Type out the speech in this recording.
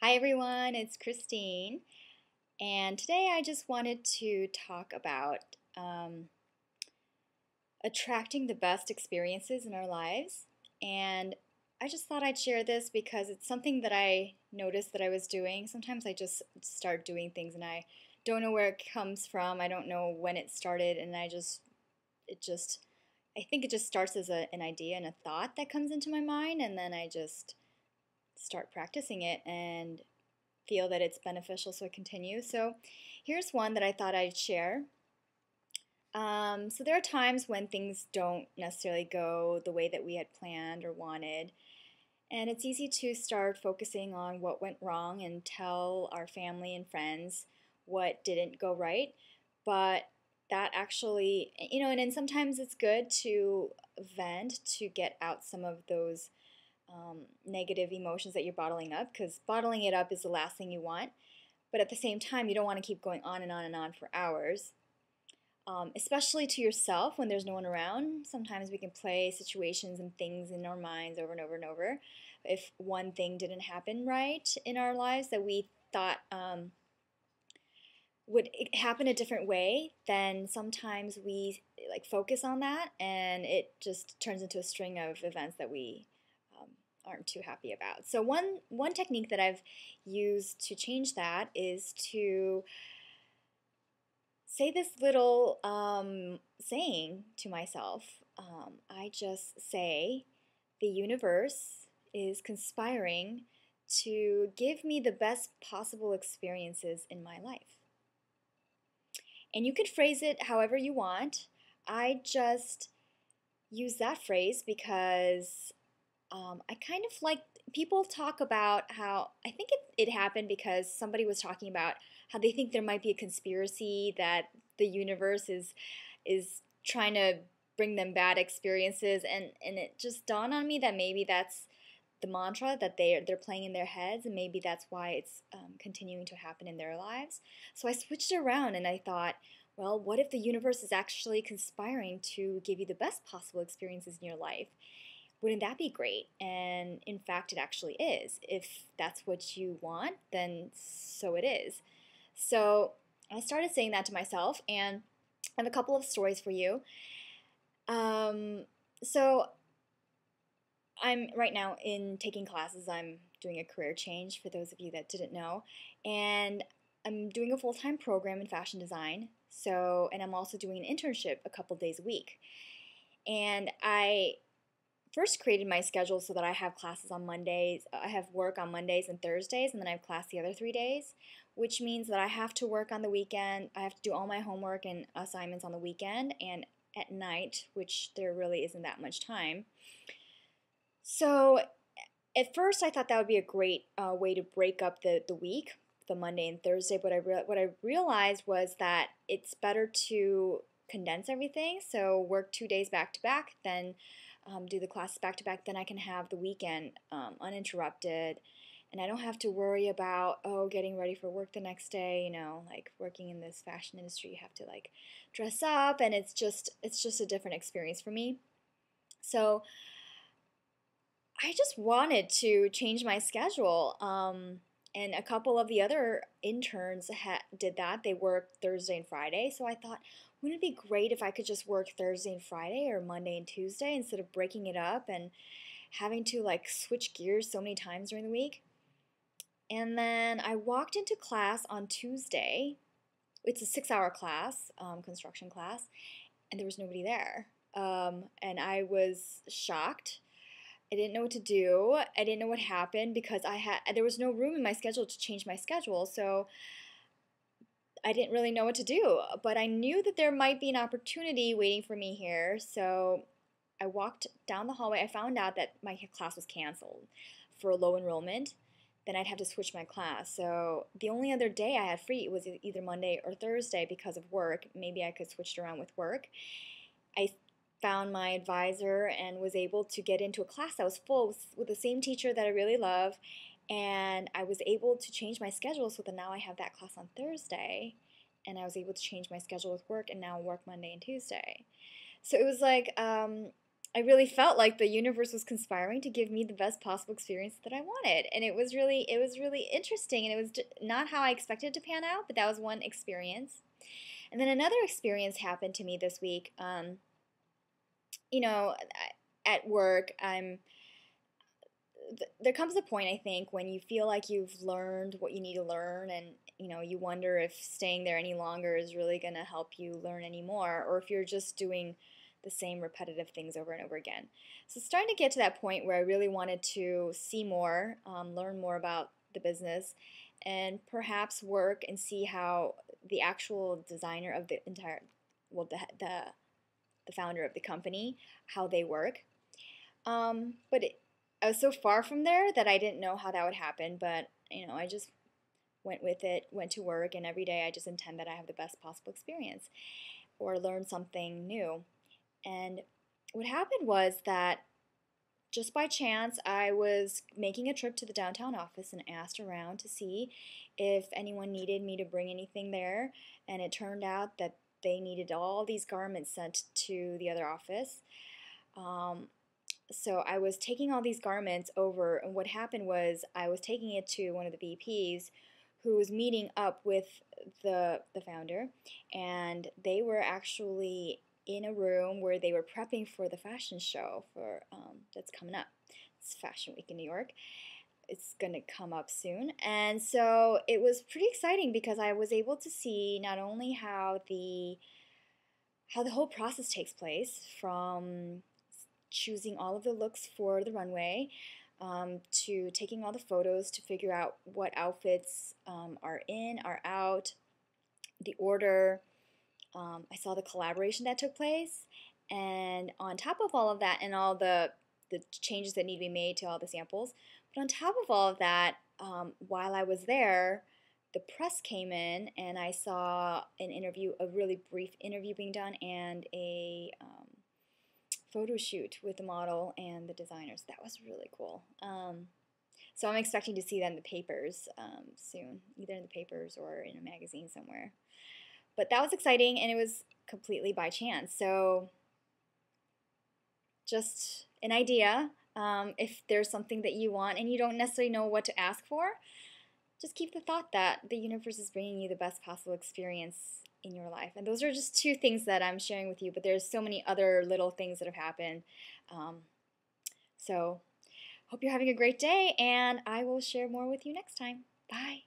Hi everyone, it's Christine, and today I just wanted to talk about um, attracting the best experiences in our lives. And I just thought I'd share this because it's something that I noticed that I was doing. Sometimes I just start doing things and I don't know where it comes from. I don't know when it started, and I think it just starts as an idea and a thought that comes into my mind, and then I just start practicing it and feel that it's beneficial, so I continue. So here's one that I thought I'd share. So there are times when things don't necessarily go the way that we had planned or wanted, and it's easy to start focusing on what went wrong and tell our family and friends what didn't go right. But that actually, and then sometimes it's good to vent to get out some of those negative emotions that you're bottling up, because bottling it up is the last thing you want. But at the same time, you don't want to keep going on and on and on for hours, especially to yourself when there's no one around. Sometimes we can play situations and things in our minds over and over and over. If one thing didn't happen right in our lives that we thought would happen a different way, then sometimes we like focus on that, and it just turns into a string of events that we um, aren't too happy about. So one technique that I've used to change that is to say this little saying to myself. I just say, the universe is conspiring to give me the best possible experiences in my life. And you could phrase it however you want. I just use that phrase because I kind of like, people talk about how, I think it happened because somebody was talking about how they think there might be a conspiracy that the universe is trying to bring them bad experiences, and it just dawned on me that maybe that's the mantra that they're playing in their heads, and maybe that's why it's continuing to happen in their lives. So I switched it around and I thought, well, what if the universe is actually conspiring to give you the best possible experiences in your life? Wouldn't that be great? And in fact, it actually is. If that's what you want, then so it is. So I started saying that to myself, and I have a couple of stories for you. So I'm right now in taking classes. I'm doing a career change, for those of you that didn't know, and I'm doing a full-time program in fashion design. So, and I'm also doing an internship a couple days a week. And I first created my schedule so that I have classes on Mondays, I have work on Mondays and Thursdays, and then I have class the other 3 days, which means that I have to work on the weekend. I have to do all my homework and assignments on the weekend and at night, which there really isn't that much time. So at first I thought that would be a great way to break up the week, the Monday and Thursday, but what I realized was that it's better to condense everything, so work 2 days back to back, then do the classes back to back, then I can have the weekend uninterrupted, and I don't have to worry about, getting ready for work the next day. Like working in this fashion industry, you have to like dress up, and it's just a different experience for me. So I just wanted to change my schedule. And a couple of the other interns did that. They worked Thursday and Friday. So I thought, wouldn't it be great if I could just work Thursday and Friday or Monday and Tuesday instead of breaking it up and having to like switch gears so many times during the week? And then I walked into class on Tuesday. It's a 6-hour class, construction class, and there was nobody there. And I was shocked. I didn't know what to do. I didn't know what happened because there was no room in my schedule to change my schedule. So I didn't really know what to do, but I knew that there might be an opportunity waiting for me here. So I walked down the hallway. I found out that my class was canceled for low enrollment. Then I'd have to switch my class. So the only other day I had free was either Monday or Thursday because of work. Maybe I could switch it around with work. I found my advisor and was able to get into a class that was full with the same teacher that I really love, and I was able to change my schedule so that now I have that class on Thursday, and I was able to change my schedule with work and now work Monday and Tuesday. So it was like I really felt like the universe was conspiring to give me the best possible experience that I wanted, and it was really interesting, and it was not how I expected it to pan out, but that was one experience. And then another experience happened to me this week. You know, at work, there comes a point, I think, when you feel like you've learned what you need to learn, and you wonder if staying there any longer is really going to help you learn any more, or if you're just doing the same repetitive things over and over again. So it's starting to get to that point where I really wanted to see more, learn more about the business, and perhaps work and see how the actual designer of the entire, well, the founder of the company, how they work. But I was so far from there that I didn't know how that would happen. But I just went with it, went to work, and every day I just intend that I have the best possible experience or learn something new. And what happened was that just by chance, I was making a trip to the downtown office and asked around to see if anyone needed me to bring anything there. And it turned out that they needed all these garments sent to the other office. Um, so I was taking all these garments over, and what happened was I was taking it to one of the VPs who was meeting up with the founder, and they were actually in a room where they were prepping for the fashion show for that's coming up. It's Fashion Week in New York. It's going to come up soon. And so it was pretty exciting because I was able to see not only how the whole process takes place, from choosing all of the looks for the runway, to taking all the photos to figure out what outfits are in, are out, the order. I saw the collaboration that took place, and on top of all of that, and all the changes that need to be made to all the samples, but on top of all of that, while I was there, the press came in, and I saw a really brief interview being done, and a photo shoot with the model and the designers. That was really cool. So I'm expecting to see that in the papers soon, either in the papers or in a magazine somewhere. But that was exciting, and it was completely by chance. So just an idea. If there's something that you want and you don't necessarily know what to ask for, just keep the thought that the universe is bringing you the best possible experience in your life. And those are just two things that I'm sharing with you, but there's so many other little things that have happened. So hope you're having a great day, and I will share more with you next time. Bye.